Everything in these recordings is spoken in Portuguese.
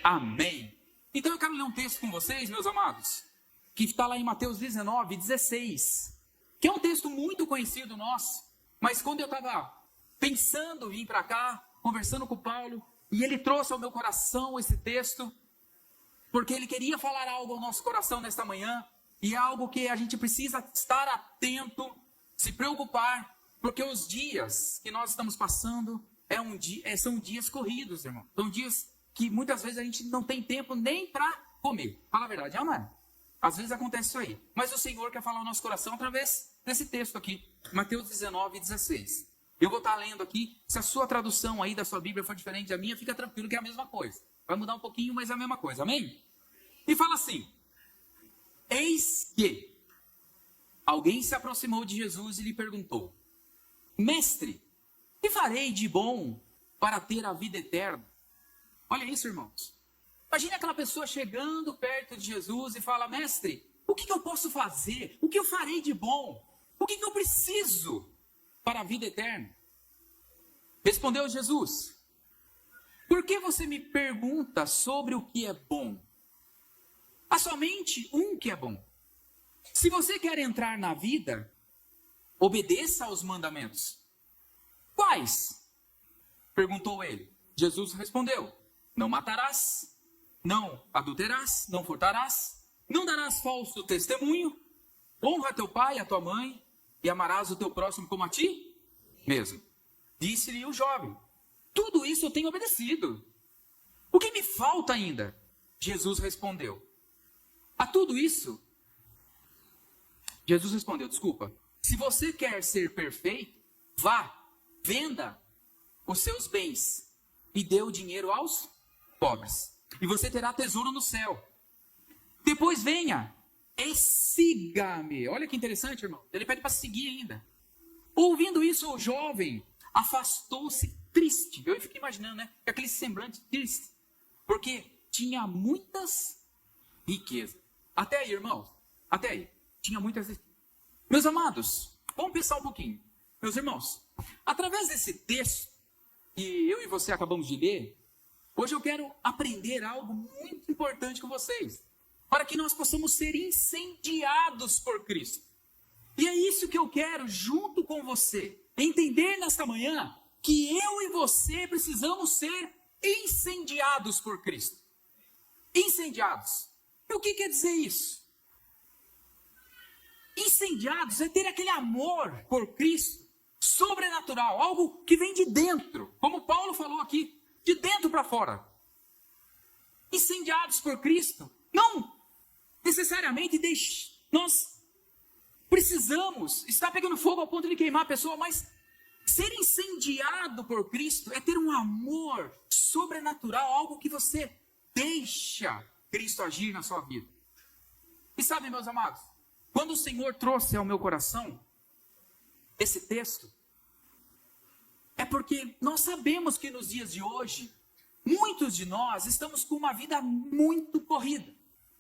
Amém. Então eu quero ler um texto com vocês, meus amados, que está lá em Mateus 19, 16, que é um texto muito conhecido nosso, mas quando eu estava pensando em vir para cá, conversando com o Paulo, e ele trouxe ao meu coração esse texto, porque ele queria falar algo ao nosso coração nesta manhã, e é algo que a gente precisa estar atento, se preocupar, porque os dias que nós estamos passando são dias corridos, irmão. São dias que muitas vezes a gente não tem tempo nem para comer. Fala a verdade, não é? Às vezes acontece isso aí. Mas o Senhor quer falar ao nosso coração através desse texto aqui, Mateus 19, 16. Eu vou estar lendo aqui. Se a sua tradução aí da sua Bíblia for diferente da minha, fica tranquilo que é a mesma coisa. Vai mudar um pouquinho, mas é a mesma coisa. Amém? E fala assim: eis que alguém se aproximou de Jesus e lhe perguntou: Mestre, que farei de bom para ter a vida eterna? Olha isso, irmãos. Imagine aquela pessoa chegando perto de Jesus e fala: Mestre, o que eu posso fazer? O que eu farei de bom? O que eu preciso para a vida eterna? Respondeu Jesus: por que você me pergunta sobre o que é bom? Há somente um que é bom. Se você quer entrar na vida, obedeça aos mandamentos. Quais? Perguntou ele. Jesus respondeu: não matarás, não adulterarás, não furtarás, não darás falso testemunho, honra teu pai e a tua mãe, e amarás o teu próximo como a ti mesmo. Disse-lhe o jovem: tudo isso eu tenho obedecido. O que me falta ainda? Jesus respondeu: a tudo isso, Jesus respondeu, se você quer ser perfeito, vá, venda os seus bens e dê o dinheiro aos pobres, e você terá tesouro no céu. Depois venha e siga-me. Olha que interessante, irmão. Ele pede para seguir ainda. Ouvindo isso, o jovem afastou-se triste. Eu fico imaginando, né? Aquele semblante triste, porque tinha muitas riquezas. Até aí, irmãos. Até aí. Tinha muitas riquezas. Meus amados, vamos pensar um pouquinho. Meus irmãos, através desse texto que eu e você acabamos de ler, hoje eu quero aprender algo muito importante com vocês, para que nós possamos ser incendiados por Cristo. E é isso que eu quero, junto com você, entender nesta manhã, que eu e você precisamos ser incendiados por Cristo. Incendiados. E o que quer dizer isso? Incendiados é ter aquele amor por Cristo, sobrenatural, algo que vem de dentro, como Paulo falou aqui, de dentro para fora. Incendiados por Cristo, não necessariamente nós precisamos estar pegando fogo ao ponto de queimar a pessoa, mas ser incendiado por Cristo é ter um amor sobrenatural, algo que você deixa Cristo agir na sua vida. E sabe, meus amados, quando o Senhor trouxe ao meu coração esse texto, é porque nós sabemos que nos dias de hoje, muitos de nós estamos com uma vida muito corrida.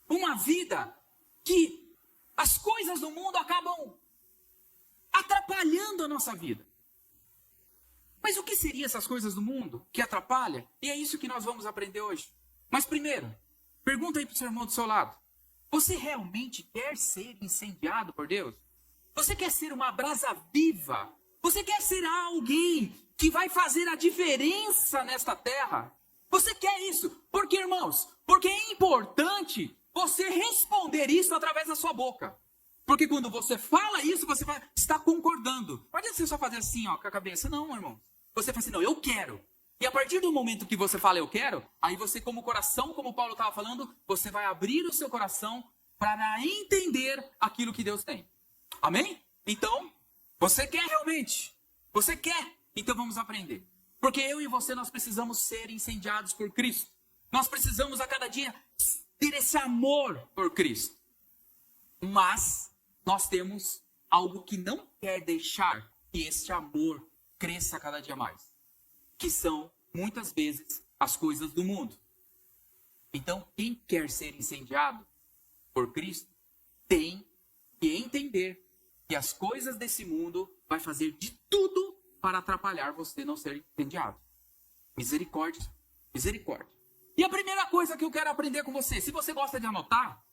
Uma vida que as coisas do mundo acabam atrapalhando a nossa vida. Mas o que seriam essas coisas do mundo que atrapalham? E é isso que nós vamos aprender hoje. Mas primeiro, pergunta aí para o seu irmão do seu lado. Você realmente quer ser incendiado por Deus? Você quer ser uma brasa viva? Você quer ser alguém que vai fazer a diferença nesta terra? Você quer isso? Por quê, irmãos? Porque é importante você responder isso através da sua boca. Porque quando você fala isso, você vai estar concordando. Não adianta você só fazer assim, ó, com a cabeça. Não, irmão. Você fala assim, não, eu quero. E a partir do momento que você fala eu quero, aí você, como coração, como Paulo estava falando, você vai abrir o seu coração para entender aquilo que Deus tem. Amém? Então, você quer realmente? Você quer? Então vamos aprender. Porque eu e você, nós precisamos ser incendiados por Cristo. Nós precisamos a cada dia ter esse amor por Cristo. Mas nós temos algo que não quer deixar que esse amor cresça cada dia mais. Que são, muitas vezes, as coisas do mundo. Então, quem quer ser incendiado por Cristo, tem que entender que as coisas desse mundo vai fazer de tudo para atrapalhar você não ser incendiado. Misericórdia, misericórdia. E a primeira coisa que eu quero aprender com você, se você gosta de anotar,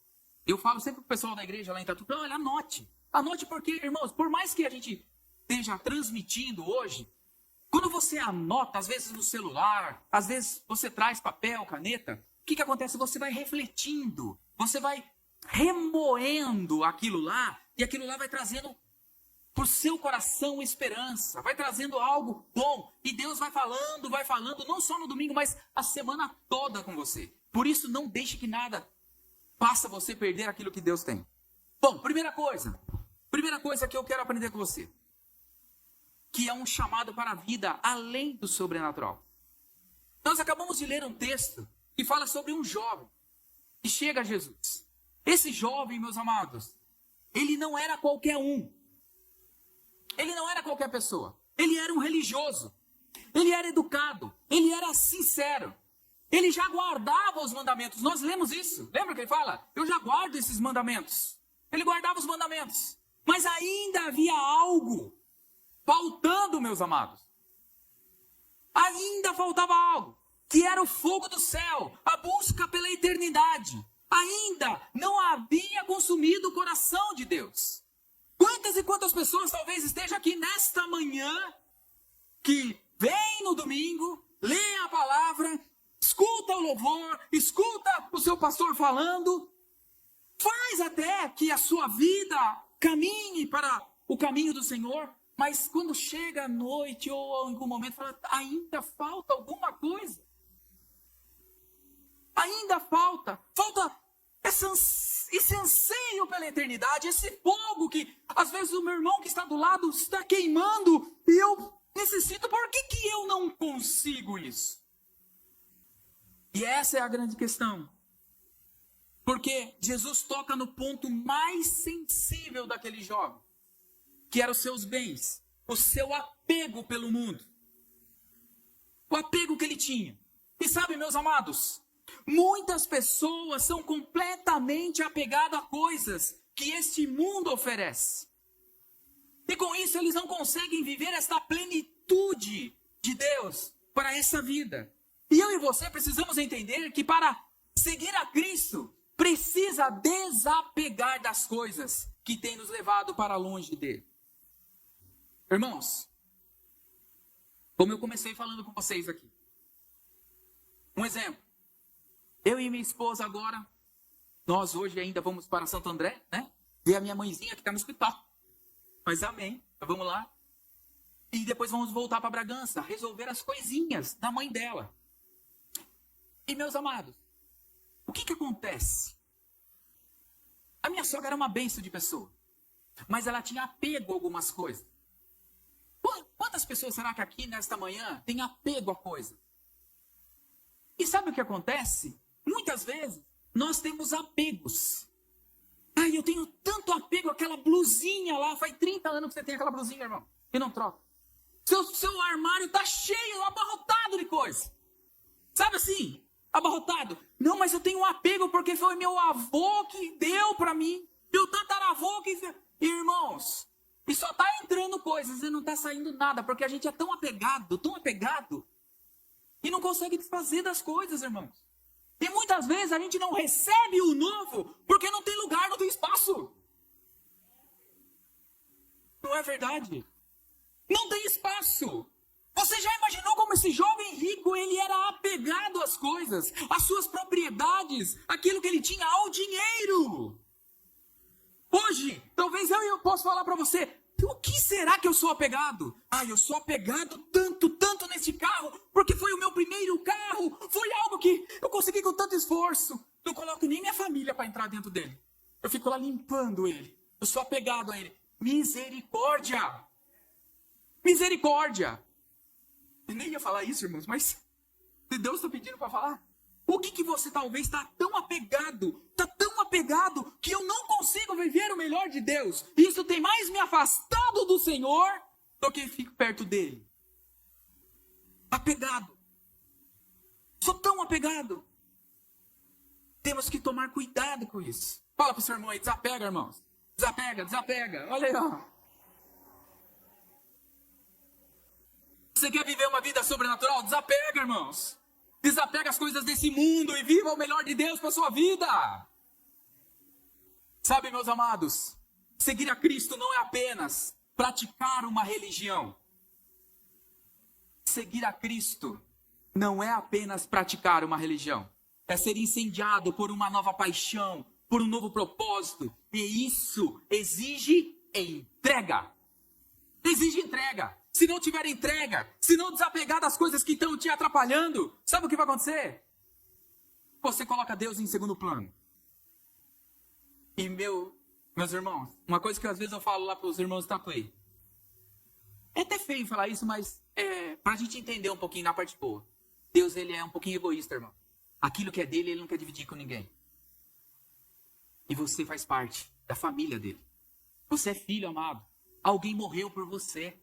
eu falo sempre pro pessoal da igreja lá em Tatu, olha, anote. Anote porque, irmãos, por mais que a gente esteja transmitindo hoje, quando você anota, às vezes no celular, às vezes você traz papel, caneta, o que acontece? Você vai refletindo, você vai remoendo aquilo lá, e aquilo lá vai trazendo para o seu coração esperança, vai trazendo algo bom, e Deus vai falando, não só no domingo, mas a semana toda com você. Por isso, não deixe que nada faça você perder aquilo que Deus tem. Bom, primeira coisa que eu quero aprender com você, que é um chamado para a vida além do sobrenatural. Nós acabamos de ler um texto que fala sobre um jovem que chega a Jesus. Esse jovem, meus amados, ele não era qualquer um. Ele não era qualquer pessoa. Ele era um religioso. Ele era educado. Ele era sincero. Ele já guardava os mandamentos. Nós lemos isso. Lembra que ele fala? Eu já guardo esses mandamentos. Ele guardava os mandamentos. Mas ainda havia algo faltando, meus amados. Ainda faltava algo. Que era o fogo do céu. A busca pela eternidade. Ainda não havia consumido o coração de Deus. Quantas e quantas pessoas talvez estejam aqui nesta manhã, que vem no domingo, lê a palavra, escuta o louvor, escuta o seu pastor falando, faz até que a sua vida caminhe para o caminho do Senhor, mas quando chega a noite ou em algum momento, fala, ainda falta alguma coisa. Ainda falta esse anseio pela eternidade, esse fogo que às vezes o meu irmão que está do lado está queimando e eu necessito, por que eu não consigo isso? E essa é a grande questão. Porque Jesus toca no ponto mais sensível daquele jovem, que eram os seus bens, o seu apego pelo mundo. O apego que ele tinha. E sabe, meus amados, muitas pessoas são completamente apegadas a coisas que este mundo oferece. E com isso eles não conseguem viver esta plenitude de Deus para essa vida. E eu e você precisamos entender que para seguir a Cristo, precisa desapegar das coisas que têm nos levado para longe dele. Irmãos, como eu comecei falando com vocês aqui. Um exemplo. Eu e minha esposa agora, nós hoje ainda vamos para Santo André, né? Ver a minha mãezinha que está no hospital. Mas amém, então vamos lá. E depois vamos voltar para Bragança, resolver as coisinhas da mãe dela. E meus amados, o que acontece? A minha sogra era uma bênção de pessoa, mas ela tinha apego a algumas coisas. Quantas pessoas será que aqui nesta manhã tem apego a coisa? E sabe o que acontece? Muitas vezes nós temos apegos. Ai, eu tenho tanto apego àquela blusinha lá. Faz 30 anos que você tem aquela blusinha, irmão. E não troca. Seu armário está cheio, abarrotado de coisa. Sabe assim? Abarrotado. Não, mas eu tenho um apego porque foi meu avô que deu para mim. Meu tataravô que fez. Irmãos, e só está entrando coisas e não está saindo nada. Porque a gente é tão apegado. E não consegue desfazer das coisas, irmãos. E muitas vezes a gente não recebe o novo porque não tem lugar, não tem espaço. Não é verdade? Não tem espaço. Você já imaginou como esse jovem rico, ele era apegado às coisas, às suas propriedades, aquilo que ele tinha, ao dinheiro. Hoje, talvez eu possa falar para você, o que será que eu sou apegado? Eu sou apegado tanto nesse carro, porque foi o meu primeiro carro, foi algo que eu consegui com tanto esforço. Não coloco nem minha família para entrar dentro dele. Eu fico lá limpando ele. Eu sou apegado a ele. Misericórdia! Misericórdia! Eu nem ia falar isso, irmãos, mas Deus está pedindo para falar. O que você talvez está tão apegado, que eu não consigo viver o melhor de Deus. Isso tem mais me afastado do Senhor do que fico perto dele. Apegado. Sou tão apegado. Temos que tomar cuidado com isso. Fala para o seu irmão aí, desapega, irmãos. Desapega. Olha aí, ó. Você quer viver uma vida sobrenatural? Desapega, irmãos. Desapega as coisas desse mundo e viva o melhor de Deus para a sua vida. Sabe, meus amados, seguir a Cristo não é apenas praticar uma religião. Seguir a Cristo não é apenas praticar uma religião. É ser incendiado por uma nova paixão, por um novo propósito. E isso exige entrega. Exige entrega. Se não tiver entrega, se não desapegar das coisas que estão te atrapalhando, sabe o que vai acontecer? Você coloca Deus em segundo plano. E meus irmãos, uma coisa que às vezes eu falo lá para os irmãos de Itapuí. É até feio falar isso, mas é para a gente entender um pouquinho na parte boa. Deus, ele é um pouquinho egoísta, irmão. Aquilo que é dele, ele não quer dividir com ninguém. E você faz parte da família dele. Você é filho amado. Alguém morreu por você.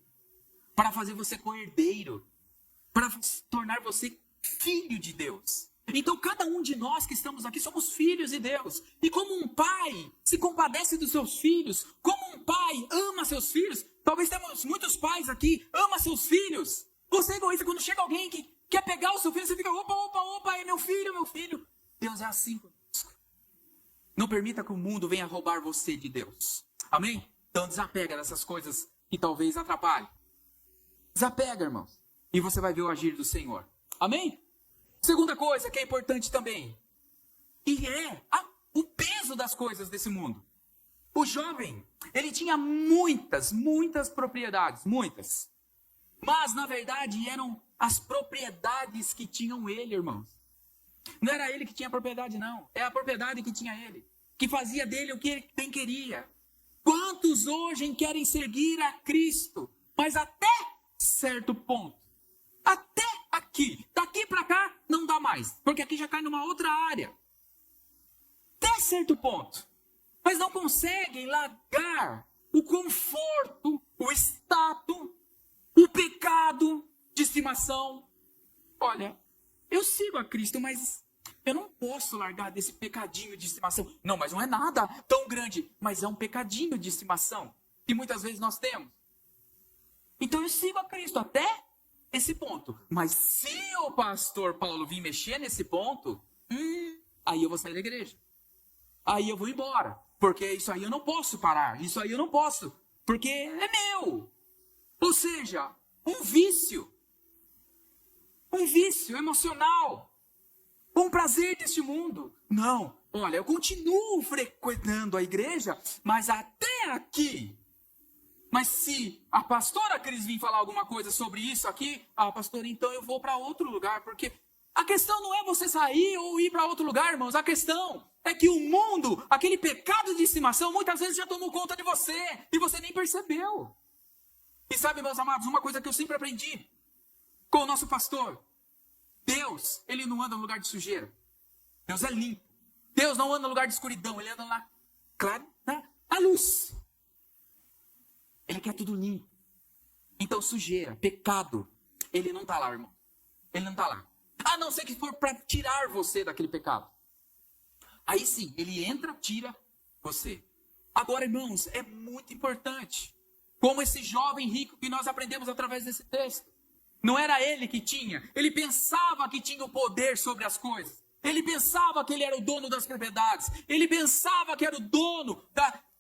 Para fazer você co-herdeiro. Para tornar você filho de Deus. Então cada um de nós que estamos aqui somos filhos de Deus. E como um pai se compadece dos seus filhos, como um pai ama seus filhos, talvez temos muitos pais aqui, ama seus filhos. Você é egoísta, quando chega alguém que quer pegar o seu filho, você fica, opa, é meu filho. Deus é assim conosco. Não permita que o mundo venha roubar você de Deus. Amém? Então desapega dessas coisas que talvez atrapalhem. Desapega, irmãos. E você vai ver o agir do Senhor. Amém? Segunda coisa que é importante também. E é o peso das coisas desse mundo. O jovem, ele tinha muitas propriedades. Muitas. Mas, na verdade, eram as propriedades que tinham ele, irmãos. Não era ele que tinha a propriedade, não. É a propriedade que tinha ele. Que fazia dele o que ele bem queria. Quantos hoje querem seguir a Cristo? Mas até certo ponto. Até aqui. Daqui para cá, não dá mais. Porque aqui já cai numa outra área. Até certo ponto. Mas não conseguem largar o conforto, o status, o pecado de estimação. Olha, eu sigo a Cristo, mas eu não posso largar desse pecadinho de estimação. Não, mas não é nada tão grande, mas é um pecadinho de estimação que muitas vezes nós temos. Então eu sigo a Cristo até esse ponto. Mas se o pastor Paulo vir mexer nesse ponto, aí eu vou sair da igreja. Aí eu vou embora. Porque isso aí eu não posso parar. Isso aí eu não posso. Porque é meu. Ou seja, um vício. Um vício emocional. Um prazer deste mundo. Não. Olha, eu continuo frequentando a igreja, mas até aqui. Mas se a pastora Cris vir falar alguma coisa sobre isso aqui, pastora, então eu vou para outro lugar. Porque a questão não é você sair ou ir para outro lugar, irmãos. A questão é que o mundo, aquele pecado de estimação, muitas vezes já tomou conta de você. E você nem percebeu. E sabe, meus amados, uma coisa que eu sempre aprendi com o nosso pastor. Deus, ele não anda no lugar de sujeira. Deus é limpo. Deus não anda no lugar de escuridão. Ele anda lá, claro, na luz. Ele quer tudo limpo. Então sujeira, pecado, ele não está lá, irmão. Ele não está lá. A não ser que for para tirar você daquele pecado. Aí sim, ele entra, tira você. Agora, irmãos, é muito importante. Como esse jovem rico que nós aprendemos através desse texto. Não era ele que tinha. Ele pensava que tinha o poder sobre as coisas. Ele pensava que ele era o dono das propriedades. Ele pensava que era o dono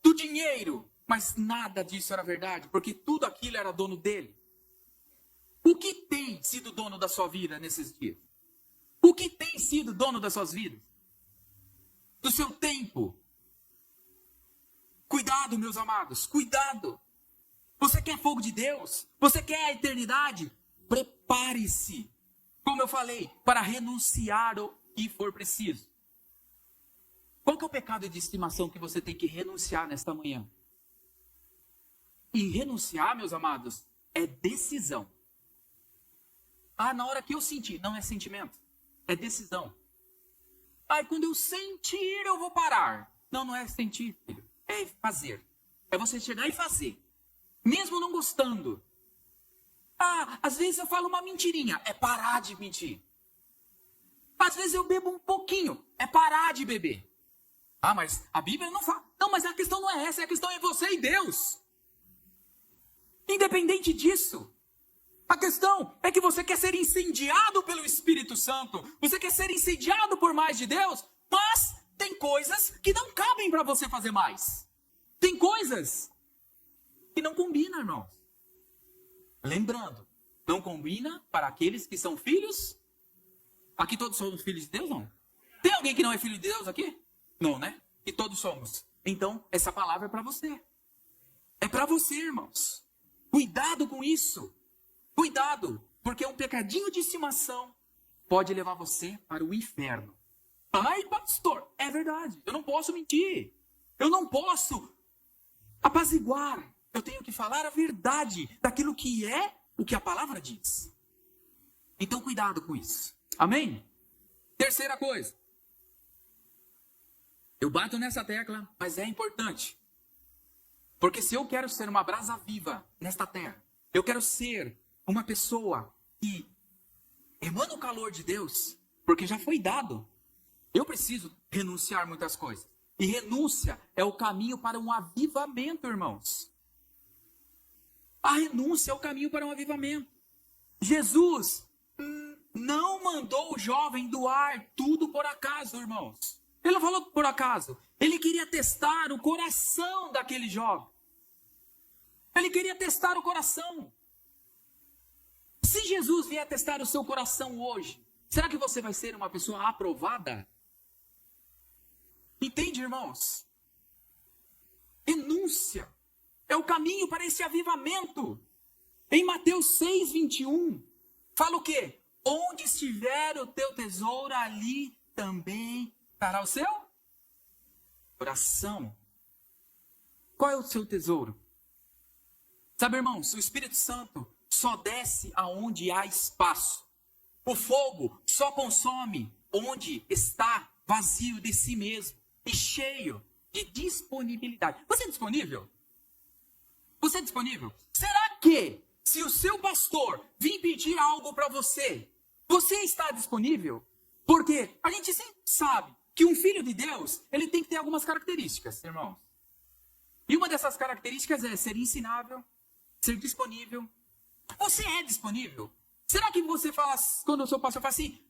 do dinheiro. Mas nada disso era verdade, porque tudo aquilo era dono dele. O que tem sido dono da sua vida nesses dias? O que tem sido dono das suas vidas? Do seu tempo? Cuidado, meus amados, cuidado. Você quer fogo de Deus? Você quer a eternidade? Prepare-se, como eu falei, para renunciar o que for preciso. Qual que é o pecado de estimação que você tem que renunciar nesta manhã? E renunciar, meus amados, é decisão. Na hora que eu sentir, não é sentimento, é decisão. Quando eu sentir, eu vou parar. Não é sentir, filho, é fazer. É você chegar e fazer, mesmo não gostando. Às vezes eu falo uma mentirinha, é parar de mentir. Às vezes eu bebo um pouquinho, é parar de beber. Mas a Bíblia não fala. Não, mas a questão não é essa, a questão é você e Deus. Independente disso, A questão é que você quer ser incendiado pelo Espírito Santo. Você quer ser incendiado por mais de Deus, mas tem coisas que não cabem para você fazer mais. Tem coisas que não combinam, irmãos. Lembrando, não combina para aqueles que são filhos. Aqui todos somos filhos de Deus, não? Tem alguém que não é filho de Deus aqui? Não, né? E todos somos. Então, essa palavra é para você. É para você, irmãos. Cuidado com isso. Cuidado, porque um pecadinho de estimação pode levar você para o inferno. Ai, pastor, é verdade. Eu não posso mentir. Eu não posso apaziguar. Eu tenho que falar a verdade daquilo que é o que a palavra diz. Então, cuidado com isso. Amém? Terceira coisa. Eu bato nessa tecla, mas é importante. Porque se eu quero ser uma brasa viva nesta terra, eu quero ser uma pessoa que emana o calor de Deus, porque já foi dado. Eu preciso renunciar muitas coisas. E renúncia é o caminho para um avivamento, irmãos. A renúncia é o caminho para um avivamento. Jesus não mandou o jovem doar tudo por acaso, irmãos. Ele não falou por acaso. Ele queria testar o coração daquele jovem. Ele queria testar o coração. Se Jesus vier testar o seu coração hoje, será que você vai ser uma pessoa aprovada? Entende, irmãos? Renúncia é o caminho para esse avivamento. Em Mateus 6, 21, fala o quê? Onde estiver o teu tesouro, ali também estará o seu coração. Qual é o seu tesouro? Sabe, irmãos, o Espírito Santo só desce aonde há espaço. O fogo só consome onde está vazio de si mesmo e cheio de disponibilidade. Você é disponível? Você é disponível? Será que, se o seu pastor vir pedir algo para você, você está disponível? Porque a gente sempre sabe que um filho de Deus, ele tem que ter algumas características, irmãos. E uma dessas características é ser ensinável, ser disponível. Você é disponível? Será que você fala, quando o seu pastor fala assim,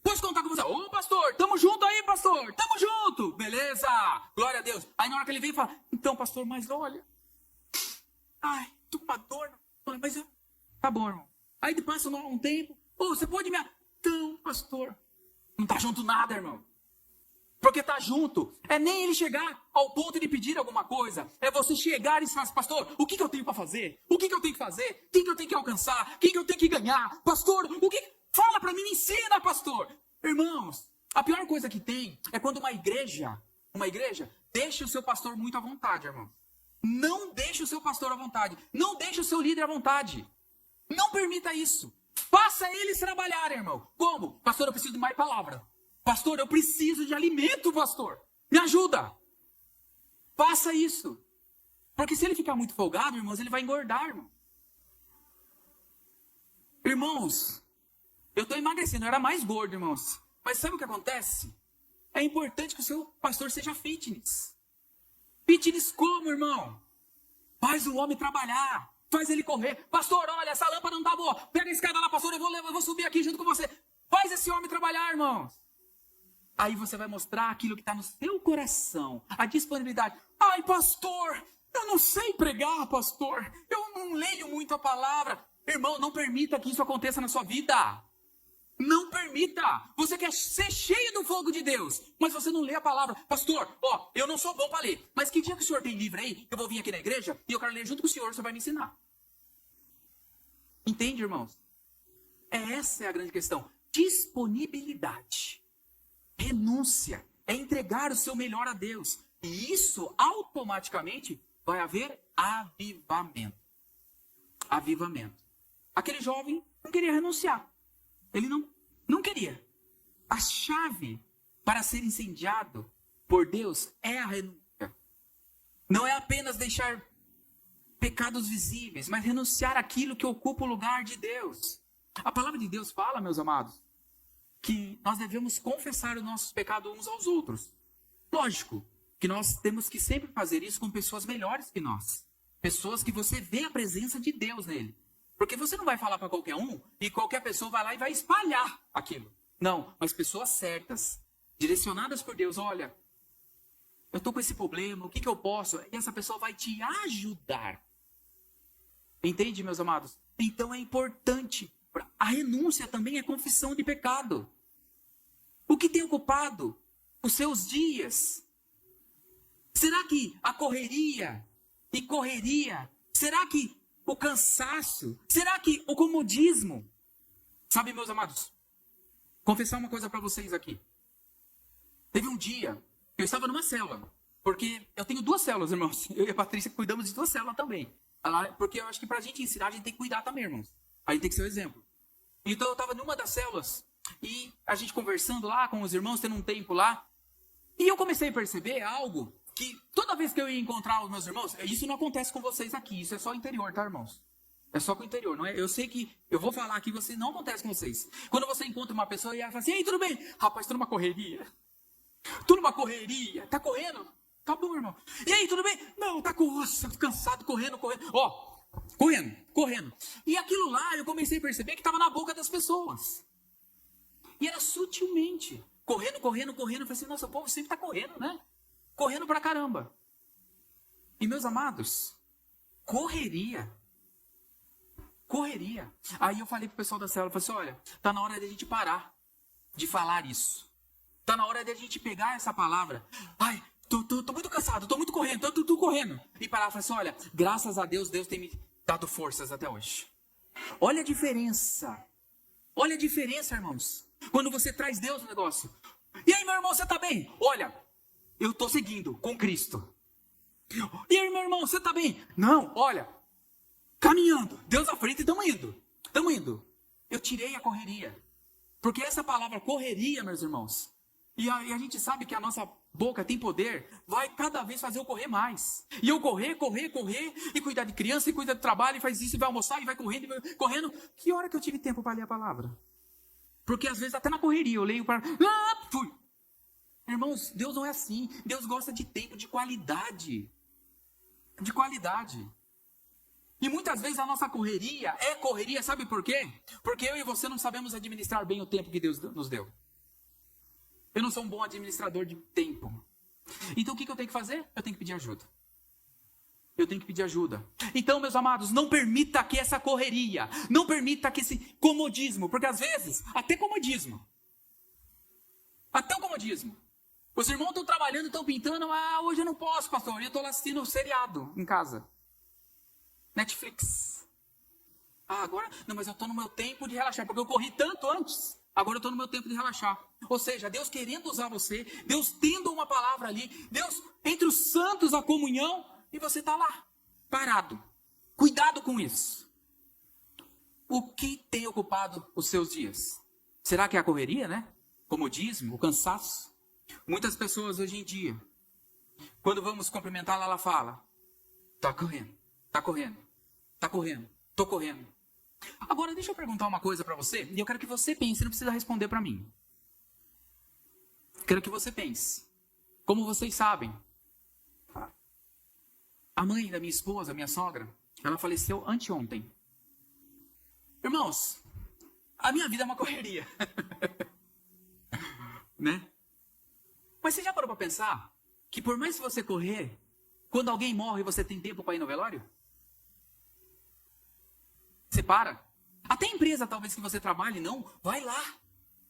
posso contar com você? Ô pastor, tamo junto aí, pastor, tamo junto. Beleza, glória a Deus. Aí na hora que ele vem e fala, então pastor, mas olha, ai, tô com uma dor, mas eu... Tá bom, irmão. Aí passa um tempo, você pode me... Então, pastor, não tá junto nada, irmão. Porque tá junto. É nem ele chegar ao ponto de pedir alguma coisa. É você chegar e falar, pastor, o que eu tenho para fazer? O que eu tenho que fazer? Quem que eu tenho que alcançar? Quem que eu tenho que ganhar? Pastor, o que... Fala para mim, me ensina, pastor. Irmãos, a pior coisa que tem é quando uma igreja deixa o seu pastor muito à vontade, irmão. Não deixe o seu pastor à vontade. Não deixe o seu líder à vontade. Não permita isso. Faça eles trabalharem, irmão. Como? Pastor, eu preciso de mais palavra. Pastor, eu preciso de alimento, pastor. Me ajuda. Faça isso. Porque se ele ficar muito folgado, irmãos, ele vai engordar, irmão. Irmãos, eu estou emagrecendo. Eu era mais gordo, irmãos. Mas sabe o que acontece? É importante que o seu pastor seja fitness. Fitness como, irmão? Faz o homem trabalhar. Faz ele correr. Pastor, olha, essa lâmpada não tá boa. Pega a escada lá, pastor, eu vou subir aqui junto com você. Faz esse homem trabalhar, irmãos. Aí você vai mostrar aquilo que está no seu coração. A disponibilidade. Ai, pastor, eu não sei pregar, pastor. Eu não leio muito a palavra. Irmão, não permita que isso aconteça na sua vida. Não permita. Você quer ser cheio do fogo de Deus, mas você não lê a palavra. Pastor, eu não sou bom para ler. Mas que dia que o senhor tem livre aí? Eu vou vir aqui na igreja e eu quero ler junto com o senhor. Você vai me ensinar. Entende, irmãos? Essa é a grande questão. Disponibilidade. Renúncia. É entregar o seu melhor a Deus. E isso automaticamente vai haver avivamento. Avivamento. Aquele jovem não queria renunciar. Ele não queria. A chave para ser incendiado por Deus é a renúncia. Não é apenas deixar pecados visíveis, mas renunciar àquilo que ocupa o lugar de Deus. A palavra de Deus fala, meus amados, que nós devemos confessar os nossos pecados uns aos outros. Lógico que nós temos que sempre fazer isso com pessoas melhores que nós. Pessoas que você vê a presença de Deus nele. Porque você não vai falar para qualquer um e qualquer pessoa vai lá e vai espalhar aquilo. Não, mas pessoas certas, direcionadas por Deus. Olha, eu estou com esse problema, o que eu posso? E essa pessoa vai te ajudar. Entende, meus amados? Então é importante. A renúncia também é confissão de pecado. O que tem ocupado os seus dias? Será que a correria e correria? Será que o cansaço? Será que o comodismo? Sabe, meus amados, confessar uma coisa para vocês aqui. Teve um dia, eu estava numa célula, porque eu tenho 2 células, irmãos. Eu e a Patrícia cuidamos de 2 células também. Porque eu acho que para a gente ensinar, a gente tem que cuidar também, irmãos. A gente tem que ser o exemplo. Então eu estava numa das células, e a gente conversando lá com os irmãos, tendo um tempo lá, e eu comecei a perceber algo que toda vez que eu ia encontrar os meus irmãos, isso não acontece com vocês aqui, isso é só interior, tá, irmãos? É só com o interior, não é? Eu sei que eu vou falar aqui, você não acontece com vocês. Quando você encontra uma pessoa e ela fala assim, ei, tudo bem? Rapaz, tô numa correria. Tô numa correria. Tá correndo? Tá bom, irmão. E aí, tudo bem? Não, tá com osso, cansado, correndo. Ó, correndo. E aquilo lá, eu comecei a perceber que tava na boca das pessoas. E era sutilmente. Correndo. Eu falei assim, nossa, o povo sempre tá correndo, né? Correndo pra caramba. E meus amados, correria. Aí eu falei pro pessoal da célula, falei assim, olha, tá na hora de a gente parar de falar isso. Tá na hora de a gente pegar essa palavra. Ai, tô muito cansado, tô muito correndo, tô correndo. E parar e falar assim, olha, graças a Deus, Deus tem me dado forças até hoje. Olha a diferença. Olha a diferença, irmãos. Quando você traz Deus no negócio. E aí, meu irmão, você tá bem? Olha, eu tô seguindo com Cristo. E aí, meu irmão, você tá bem? Não, olha, caminhando, Deus à frente, estamos indo. Eu tirei a correria. Porque essa palavra correria, meus irmãos, e a gente sabe que a nossa boca tem poder, vai cada vez fazer eu correr mais. E eu correr, e cuidar de criança, e cuidar do trabalho, e faz isso, e vai almoçar, e vai correndo. Que hora que eu tive tempo para ler a palavra? Porque às vezes até na correria eu leio para... fui. Irmãos, Deus não é assim. Deus gosta de tempo, de qualidade. De qualidade. E muitas vezes a nossa correria é correria, sabe por quê? Porque eu e você não sabemos administrar bem o tempo que Deus nos deu. Eu não sou um bom administrador de tempo. Então o que eu tenho que fazer? Eu tenho que pedir ajuda. Então, meus amados, não permita que essa correria, não permita que esse comodismo, porque às vezes, até o comodismo. Os irmãos estão trabalhando, estão pintando, hoje eu não posso, pastor, eu estou lá assistindo um seriado em casa. Netflix. Agora, não, mas eu estou no meu tempo de relaxar, porque eu corri tanto antes. Agora eu estou no meu tempo de relaxar. Ou seja, Deus querendo usar você, Deus tendo uma palavra ali, Deus entre os santos a comunhão, e você está lá, parado. Cuidado com isso. O que tem ocupado os seus dias? Será que é a correria, né? Comodismo, o cansaço? Muitas pessoas hoje em dia, quando vamos cumprimentá-la, ela fala, tô correndo. Agora, deixa eu perguntar uma coisa para você, e eu quero que você pense, não precisa responder para mim. Quero que você pense. Como vocês sabem, a mãe da minha esposa, minha sogra, ela faleceu anteontem. Irmãos, a minha vida é uma correria. Né? Mas você já parou para pensar que por mais que você correr, quando alguém morre, você tem tempo para ir no velório? Você para. Até a empresa, talvez, que você trabalhe, não. Vai lá.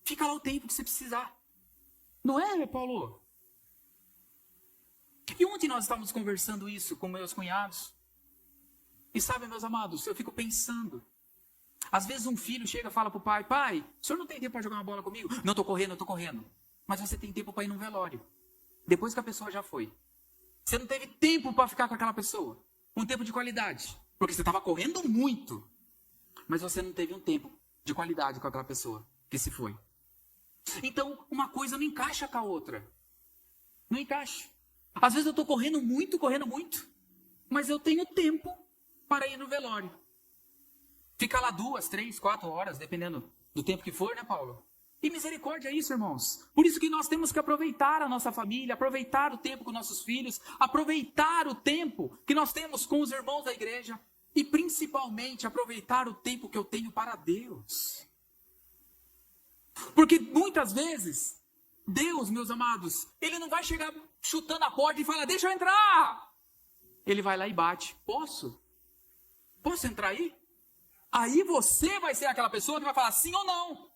Fica lá o tempo que você precisar. Não é, Paulo? E ontem nós estávamos conversando isso com meus cunhados. E sabe, meus amados, eu fico pensando. Às vezes um filho chega e fala para o pai, pai, o senhor não tem tempo para jogar uma bola comigo? Não, estou correndo. Mas você tem tempo para ir no velório. Depois que a pessoa já foi. Você não teve tempo para ficar com aquela pessoa. Um tempo de qualidade. Porque você estava correndo muito. Mas você não teve um tempo de qualidade com aquela pessoa que se foi. Então, uma coisa não encaixa com a outra. Não encaixa. Às vezes eu estou correndo muito, mas eu tenho tempo para ir no velório. Ficar lá 2, 3, 4 horas, dependendo do tempo que for, né, Paulo? E misericórdia é isso, irmãos. Por isso que nós temos que aproveitar a nossa família, aproveitar o tempo com nossos filhos, aproveitar o tempo que nós temos com os irmãos da igreja. E principalmente aproveitar o tempo que eu tenho para Deus. Porque muitas vezes, Deus, meus amados, Ele não vai chegar chutando a porta e falar, deixa eu entrar. Ele vai lá e bate. Posso? Posso entrar aí? Aí você vai ser aquela pessoa que vai falar sim ou não.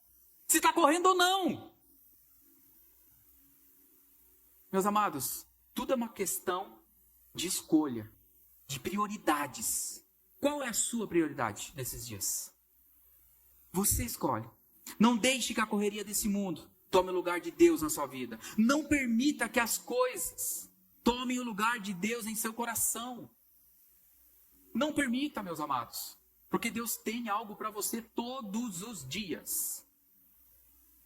Se está correndo ou não. Meus amados, tudo é uma questão de escolha, de prioridades. Qual é a sua prioridade nesses dias? Você escolhe. Não deixe que a correria desse mundo tome o lugar de Deus na sua vida. Não permita que as coisas tomem o lugar de Deus em seu coração. Não permita, meus amados. Porque Deus tem algo para você todos os dias.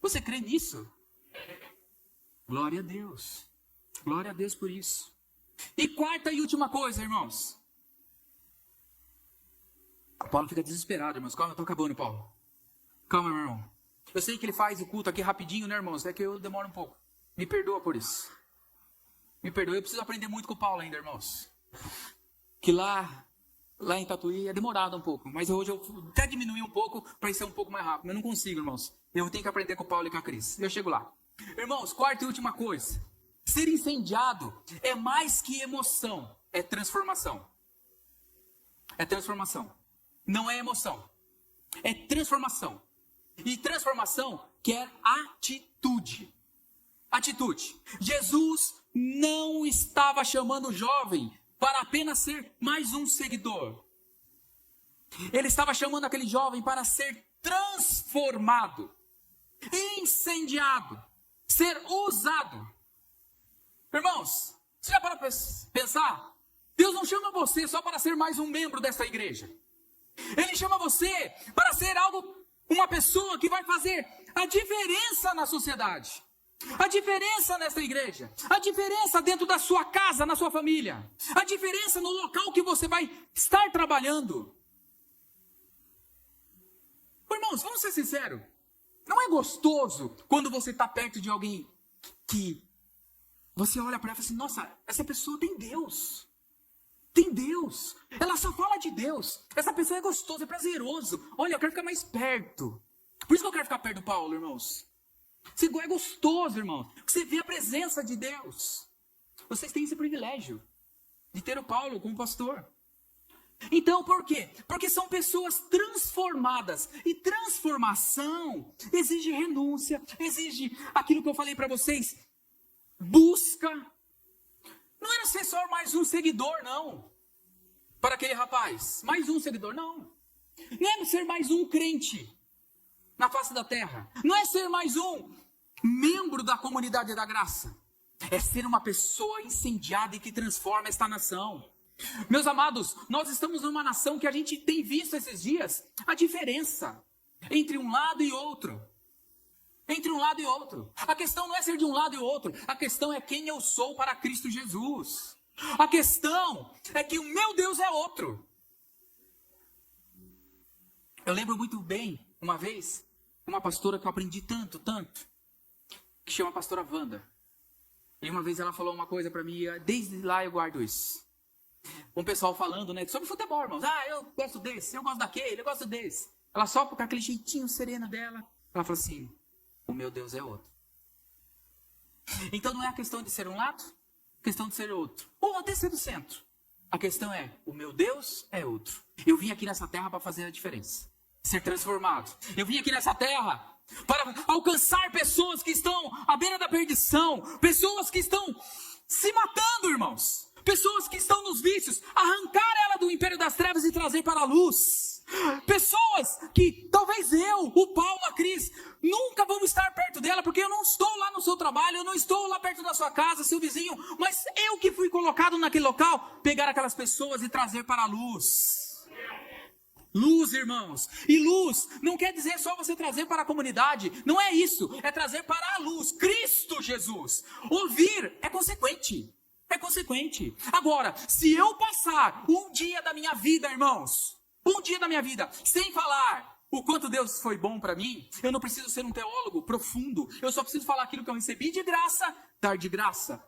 Você crê nisso? Glória a Deus. Glória a Deus por isso. E quarta e última coisa, irmãos. O Paulo fica desesperado, irmãos. Calma, eu estou acabando, Paulo. Calma, meu irmão. Eu sei que ele faz o culto aqui rapidinho, né, irmãos? É que eu demoro um pouco. Me perdoa por isso. Me perdoa. Eu preciso aprender muito com o Paulo ainda, irmãos. Que lá em Tatuí é demorado um pouco. Mas hoje eu até diminui um pouco para ser um pouco mais rápido. Mas eu não consigo, irmãos. Eu tenho que aprender com o Paulo e com a Cris. Eu chego lá. Irmãos, quarta e última coisa. Ser incendiado é mais que emoção. É transformação. É transformação. Não é emoção. É transformação. E transformação quer atitude. Atitude. Jesus não estava chamando o jovem para apenas ser mais um seguidor. Ele estava chamando aquele jovem para ser transformado, incendiado, ser usado. Irmãos, você já para pensar? Deus não chama você só para ser mais um membro dessa igreja. Ele chama você para ser uma pessoa que vai fazer a diferença na sociedade. A diferença nessa igreja. A diferença dentro da sua casa, na sua família. A diferença no local que você vai estar trabalhando. Irmãos, vamos ser sinceros. Não é gostoso quando você está perto de alguém que você olha para ela e fala assim, nossa, essa pessoa tem Deus. Tem Deus. Ela só fala de Deus. Essa pessoa é gostosa, é prazeroso. Olha, eu quero ficar mais perto. Por isso que eu quero ficar perto do Paulo, irmãos. É gostoso, irmão. Você vê a presença de Deus. Vocês têm esse privilégio de ter o Paulo como pastor. Então, por quê? Porque são pessoas transformadas. E transformação exige renúncia, exige aquilo que eu falei para vocês. Busca. Não era ser só mais um seguidor, não. Para aquele rapaz. Mais um seguidor, não. Não é ser mais um crente na face da terra. Não é ser mais um membro da comunidade da graça. É ser uma pessoa incendiada e que transforma esta nação. Meus amados, nós estamos numa nação que a gente tem visto esses dias a diferença entre um lado e outro. Entre um lado e outro. A questão não é ser de um lado e outro. A questão é quem eu sou para Cristo Jesus. A questão é que o meu Deus é outro. Eu lembro muito bem, uma vez, uma pastora que eu aprendi tanto, que chama a pastora Wanda. E uma vez ela falou uma coisa para mim, desde lá eu guardo isso. Um pessoal falando, né, sobre futebol, irmãos. Ah, eu gosto desse, eu gosto daquele, eu gosto desse. Ela só com aquele jeitinho sereno dela, ela falou assim, o meu Deus é outro. Então não é a questão de ser um lado, a questão de ser outro. Ou até ser do centro. A questão é, o meu Deus é outro. Eu vim aqui nessa terra para fazer a diferença. Ser transformado. Eu vim aqui nessa terra para alcançar pessoas que estão à beira da perdição. Pessoas que estão se matando, irmãos. Pessoas que estão nos vícios. Arrancar ela do império das trevas e trazer para a luz. Pessoas que talvez eu, o Paulo, a Cris, nunca vamos estar perto dela, porque eu não estou lá no seu trabalho, eu não estou lá perto da sua casa, seu vizinho, mas eu que fui colocado naquele local, pegar aquelas pessoas e trazer para a luz. Luz, irmãos. E luz não quer dizer só você trazer para a comunidade. Não é isso. É trazer para a luz. Cristo Jesus. Ouvir é consequente. É consequente. Agora, se eu passar um dia da minha vida, irmãos, um dia da minha vida, sem falar o quanto Deus foi bom para mim, eu não preciso ser um teólogo profundo. Eu só preciso falar aquilo que eu recebi de graça, dar de graça.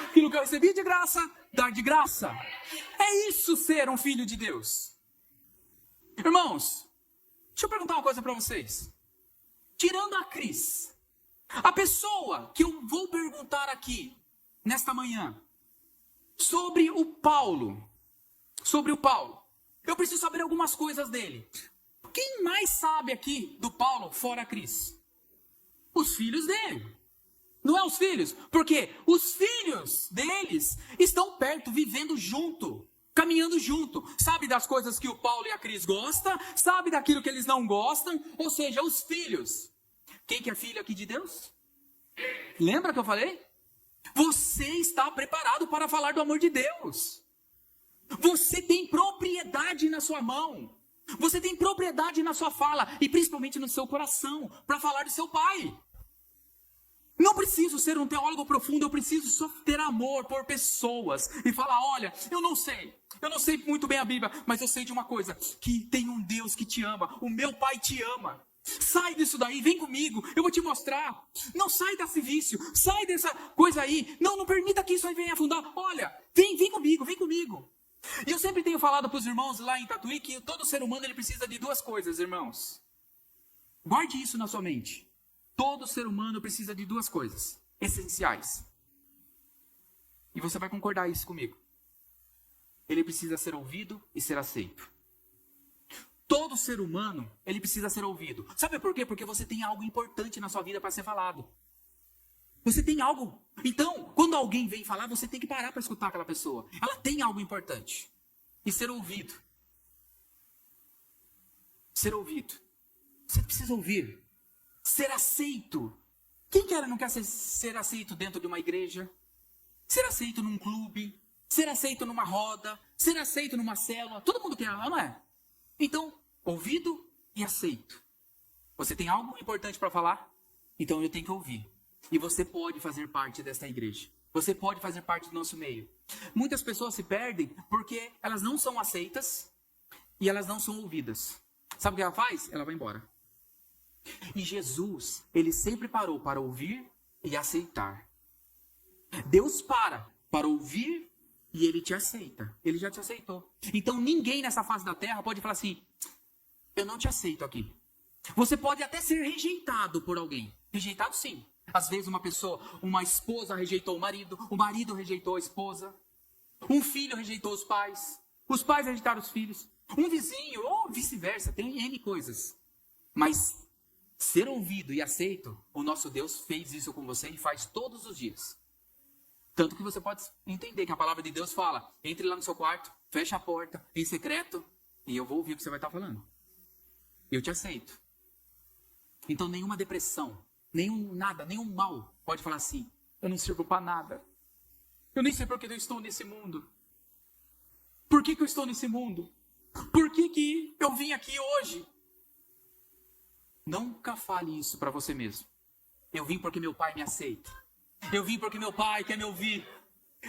Aquilo que eu recebi de graça, dar de graça. É isso ser um filho de Deus. Irmãos, deixa eu perguntar uma coisa para vocês. Tirando a Cris, a pessoa que eu vou perguntar aqui, nesta manhã, sobre o Paulo, eu preciso saber algumas coisas dele. Quem mais sabe aqui do Paulo, fora a Cris? Os filhos dele. Não é os filhos? Porque os filhos deles estão perto, vivendo junto, caminhando junto. Sabe das coisas que o Paulo e a Cris gostam, sabe daquilo que eles não gostam, ou seja, os filhos. Quem que é filho aqui de Deus? Lembra que eu falei? Você está preparado para falar do amor de Deus. Você tem propriedade na sua mão. Você tem propriedade na sua fala e principalmente no seu coração para falar do seu pai. Não preciso ser um teólogo profundo, eu preciso só ter amor por pessoas e falar, olha, eu não sei muito bem a Bíblia, mas eu sei de uma coisa, que tem um Deus que te ama, o meu pai te ama. Sai disso daí, vem comigo, eu vou te mostrar. Não sai desse vício, sai dessa coisa aí. Não permita que isso aí venha afundar. Olha, vem comigo, vem comigo. E eu sempre tenho falado para os irmãos lá em Tatuí que todo ser humano ele precisa de duas coisas, irmãos. Guarde isso na sua mente. Todo ser humano precisa de duas coisas essenciais. E você vai concordar isso comigo. Ele precisa ser ouvido e ser aceito. Todo ser humano, ele precisa ser ouvido. Sabe por quê? Porque você tem algo importante na sua vida para ser falado. Você tem algo. Então, quando alguém vem falar, você tem que parar para escutar aquela pessoa. Ela tem algo importante. E ser ouvido. Ser ouvido. Você precisa ouvir. Ser aceito. Quem não quer ser aceito dentro de uma igreja? Ser aceito num clube? Ser aceito numa roda? Ser aceito numa célula? Todo mundo quer, não é? Então, ouvido e aceito. Você tem algo importante para falar? Então eu tenho que ouvir. E você pode fazer parte desta igreja. Você pode fazer parte do nosso meio. Muitas pessoas se perdem porque elas não são aceitas e elas não são ouvidas. Sabe o que ela faz? Ela vai embora. E Jesus, ele sempre parou para ouvir e aceitar. Deus para ouvir e ele te aceita. Ele já te aceitou. Então ninguém nessa face da terra pode falar assim, eu não te aceito aqui. Você pode até ser rejeitado por alguém. Rejeitado sim. Às vezes uma esposa rejeitou o marido rejeitou a esposa, um filho rejeitou os pais rejeitaram os filhos, um vizinho, ou vice-versa, tem N coisas. Mas ser ouvido e aceito, o nosso Deus fez isso com você e faz todos os dias. Tanto que você pode entender que a palavra de Deus fala, entre lá no seu quarto, feche a porta, em secreto, e eu vou ouvir o que você vai estar falando. Eu te aceito. Então nenhuma depressão, nenhum mal pode falar assim, eu não sirvo para nada. Eu nem sei por que eu estou nesse mundo. Por que eu estou nesse mundo? Por que eu vim aqui hoje? Nunca fale isso para você mesmo. Eu vim porque meu pai me aceita. Eu vim porque meu pai quer me ouvir.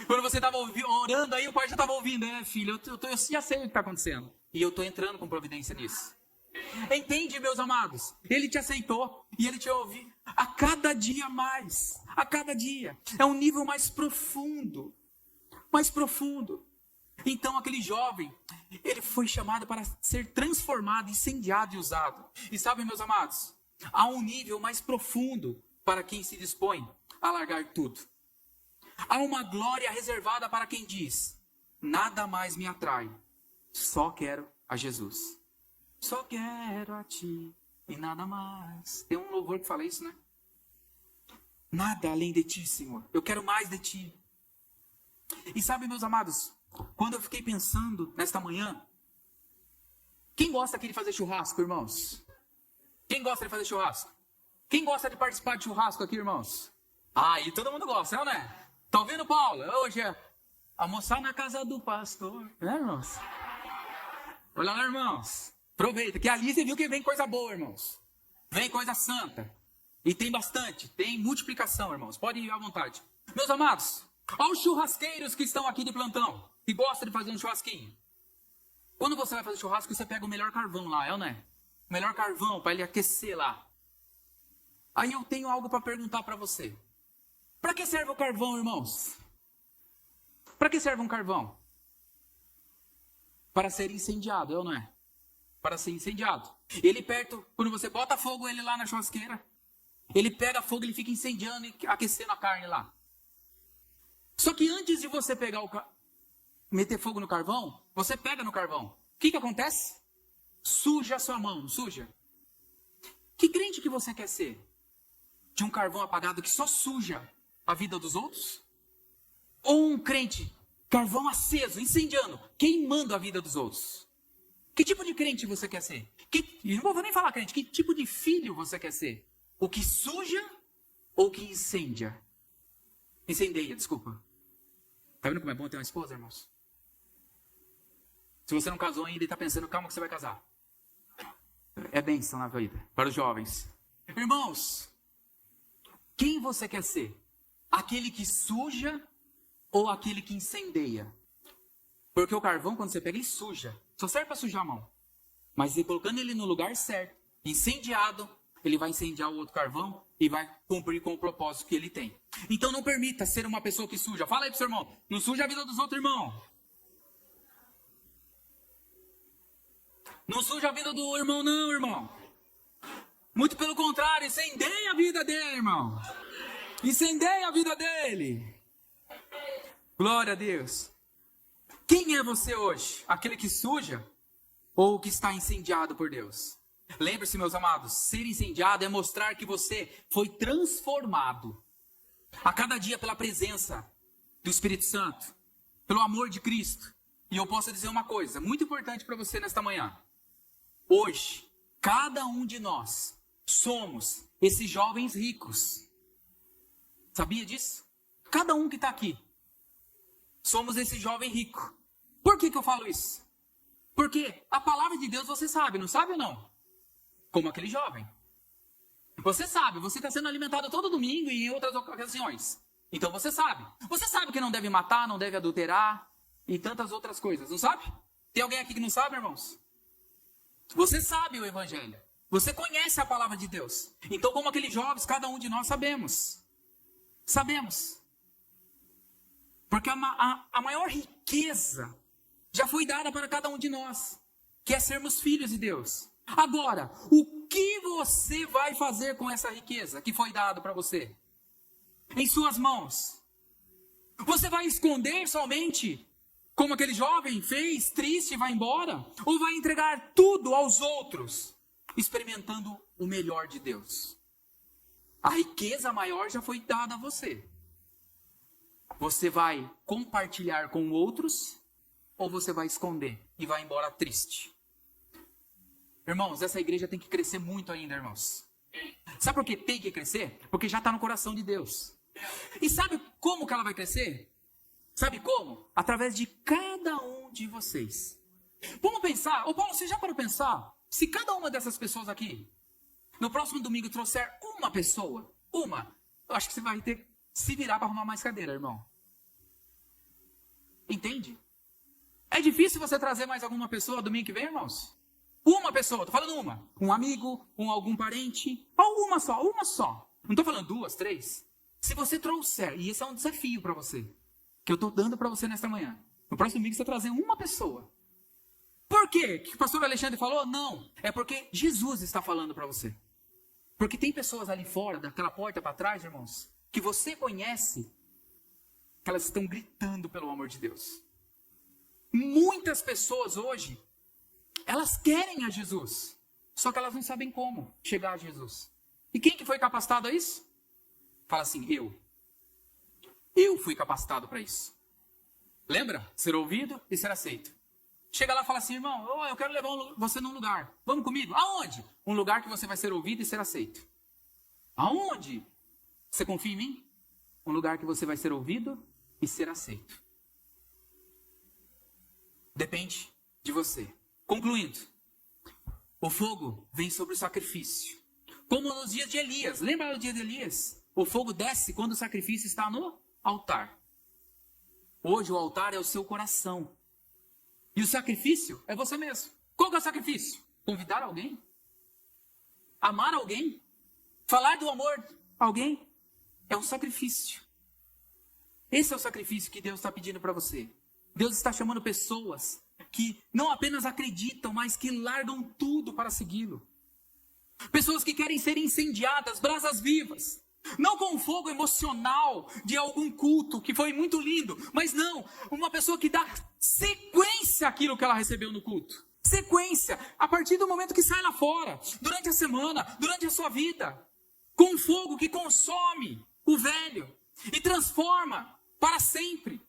Quando você estava orando aí, o pai já estava ouvindo. Filho, eu já sei o que está acontecendo. E eu estou entrando com providência nisso. Entende, meus amados? Ele te aceitou e ele te ouve a cada dia mais. A cada dia. É um nível mais profundo. Mais profundo. Então aquele jovem, ele foi chamado para ser transformado, incendiado e usado. E sabe, meus amados? Há um nível mais profundo para quem se dispõe a largar tudo. Há uma glória reservada para quem diz, nada mais me atrai, só quero a Jesus. Só quero a ti e nada mais. Tem um louvor que fala isso, né? Nada além de ti, Senhor. Eu quero mais de ti. E sabe, meus amados, quando eu fiquei pensando nesta manhã, quem gosta aqui de fazer churrasco, irmãos? Quem gosta de fazer churrasco? Quem gosta de participar de churrasco aqui, irmãos? E todo mundo gosta, não é? Tá ouvindo, Paulo? Hoje é almoçar na casa do pastor. Né, irmãos? Olha lá, irmãos. Aproveita, que ali você viu que vem coisa boa, irmãos. Vem coisa santa. E tem bastante, tem multiplicação, irmãos. Pode ir à vontade. Meus amados, aos churrasqueiros que estão aqui de plantão, que gostam de fazer um churrasquinho. Quando você vai fazer churrasco, você pega o melhor carvão lá, não é? O melhor carvão para ele aquecer lá. Aí eu tenho algo para perguntar para você. Para que serve o carvão, irmãos? Para que serve um carvão? Para ser incendiado, não é? para ser incendiado. Ele perto, quando você bota fogo ele lá na churrasqueira, ele pega fogo, ele fica incendiando e aquecendo a carne lá. Só que antes de você pegar meter fogo no carvão, você pega no carvão. O que acontece? Suja a sua mão, não suja? Que crente que você quer ser? De um carvão apagado que só suja a vida dos outros? Ou um crente, carvão aceso, incendiando, queimando a vida dos outros? Que tipo de crente você quer ser? E não vou nem falar crente, que tipo de filho você quer ser? O que suja ou o que incendia? Incendeia, desculpa. Tá vendo como é bom ter uma esposa, irmãos? Se você não casou ainda e está pensando, calma que você vai casar. É bênção na vida, para os jovens. Irmãos, quem você quer ser? Aquele que suja ou aquele que incendeia? Porque o carvão, quando você pega, ele suja. Só serve para sujar a mão. Mas colocando ele no lugar certo, incendiado, ele vai incendiar o outro carvão e vai cumprir com o propósito que ele tem. Então não permita ser uma pessoa que suja. Fala aí pro seu irmão, não suja a vida dos outros, irmão. Não suja a vida do irmão, não, irmão. Muito pelo contrário, incendeia a vida dele, irmão. Incendeia a vida dele. Glória a Deus. Quem é você hoje? Aquele que suja ou que está incendiado por Deus? Lembre-se, meus amados, ser incendiado é mostrar que você foi transformado a cada dia pela presença do Espírito Santo, pelo amor de Cristo. E eu posso dizer uma coisa muito importante para você nesta manhã. Hoje, cada um de nós somos esses jovens ricos. Sabia disso? Cada um que está aqui. Somos esse jovem rico. Por que eu falo isso? Porque a palavra de Deus você sabe, não sabe ou não? Como aquele jovem. Você sabe, você está sendo alimentado todo domingo e em outras ocasiões. Então você sabe. Você sabe que não deve matar, não deve adulterar e tantas outras coisas, não sabe? Tem alguém aqui que não sabe, irmãos? Você sabe o Evangelho. Você conhece a palavra de Deus. Então, como aqueles jovens, cada um de nós sabemos. Sabemos. Porque a maior riqueza já foi dada para cada um de nós, que é sermos filhos de Deus. Agora, o que você vai fazer com essa riqueza que foi dada para você? Em suas mãos. Você vai esconder somente, como aquele jovem fez, triste, e vai embora? Ou vai entregar tudo aos outros, experimentando o melhor de Deus? A riqueza maior já foi dada a você. Você vai compartilhar com outros ou você vai esconder e vai embora triste? Irmãos, essa igreja tem que crescer muito ainda, irmãos. Sabe por que tem que crescer? Porque já está no coração de Deus. E sabe como que ela vai crescer? Sabe como? Através de cada um de vocês. Vamos pensar, ô Paulo, você já parou para pensar? Se cada uma dessas pessoas aqui, no próximo domingo, trouxer uma pessoa, eu acho que você vai ter que se virar para arrumar mais cadeira, irmão. Entende? É difícil você trazer mais alguma pessoa domingo que vem, irmãos? Uma pessoa, tô falando uma. Um amigo, algum parente, ou uma só. Não tô falando 2, 3. Se você trouxer, e esse é um desafio para você, que eu tô dando para você nesta manhã. No próximo domingo você trazer uma pessoa. Por quê? Que o pastor Alexandre falou? Não. É porque Jesus está falando para você. Porque tem pessoas ali fora, daquela porta para trás, irmãos, que você conhece, que elas estão gritando pelo amor de Deus. Muitas pessoas hoje, elas querem a Jesus, só que elas não sabem como chegar a Jesus. E quem que foi capacitado a isso? Fala assim, eu fui capacitado para isso. Lembra? Ser ouvido e ser aceito. Chega lá e fala assim, irmão, eu quero levar você num lugar. Vamos comigo? Aonde? Um lugar que você vai ser ouvido e ser aceito. Aonde? Você confia em mim? Um lugar que você vai ser ouvido e ser aceito. Depende de você. Concluindo, o fogo vem sobre o sacrifício. Como nos dias de Elias. Lembra do dia de Elias? O fogo desce quando o sacrifício está no altar. Hoje o altar é o seu coração. E o sacrifício é você mesmo. Qual que é o sacrifício? Convidar alguém? Amar alguém? Falar do amor a alguém? É um sacrifício. Esse é o sacrifício que Deus está pedindo para você. Deus está chamando pessoas que não apenas acreditam, mas que largam tudo para segui-lo. Pessoas que querem ser incendiadas, brasas vivas. Não com o fogo emocional de algum culto que foi muito lindo, mas não, uma pessoa que dá sequência àquilo que ela recebeu no culto. Sequência, a partir do momento que sai lá fora, durante a semana, durante a sua vida, com um fogo que consome o velho e transforma para sempre.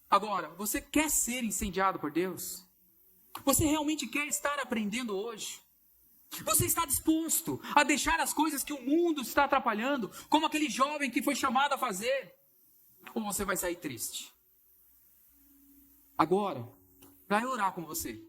Agora, você quer ser incendiado por Deus? Você realmente quer estar aprendendo hoje? Você está disposto a deixar as coisas que o mundo está atrapalhando, como aquele jovem que foi chamado a fazer? Ou você vai sair triste? Agora, vai orar com você.